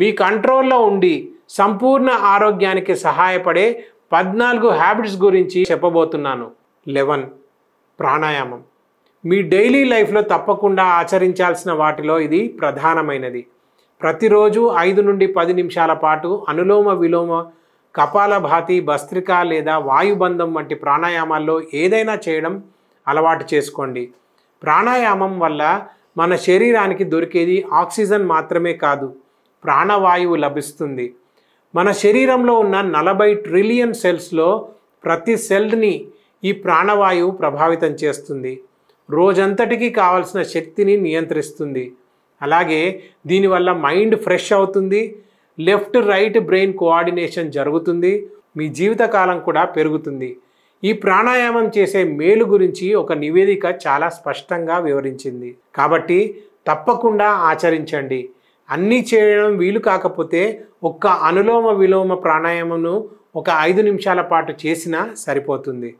మీ కంట్రోల్లో ఉండి సంపూర్ణ ఆరోగ్యానికి సహాయపడే 14 హ్యాబిట్స్ గురించి చెప్పబోతున్నాను. 11 ప్రాణాయామం. మీ డైలీ లైఫ్లో తప్పకుండా ఆచరించాల్సిన వాటిలో ఇది ప్రధానమైనది. ప్రతిరోజు 5 నుండి 10 నిమిషాల పాటు అనులోమ విలోమ, కపాలభాతి, భస్త్రిక లేదా వాయుబంధం వంటి ప్రాణాయామాల్లో ఏదైనా చేయడం అలవాటు చేసుకోండి. ప్రాణాయామం వల్ల మన శరీరానికి దొరికేది ఆక్సిజన్ మాత్రమే కాదు, ప్రాణవాయువు లభిస్తుంది. మన శరీరంలో ఉన్న 40 ట్రిలియన్ సెల్స్లో ప్రతి సెల్ని ఈ ప్రాణవాయువు ప్రభావితం చేస్తుంది. రోజంతటికి కావలసిన శక్తిని నియంత్రిస్తుంది. అలాగే దీనివల్ల మైండ్ ఫ్రెష్ అవుతుంది, లెఫ్ట్ రైట్ బ్రెయిన్ కోఆర్డినేషన్ జరుగుతుంది, మీ జీవితకాలం కూడా పెరుగుతుంది. ఈ ప్రాణాయామం చేసే మేలు గురించి ఒక నివేదిక చాలా స్పష్టంగా వివరించింది. కాబట్టి తప్పకుండా ఆచరించండి. అన్నీ చేయడం వీలు కాకపోతే ఒక్క అనులోమ విలోమ ప్రాణాయామంను ఒక 5 నిమిషాల పాటు చేసినా సరిపోతుంది.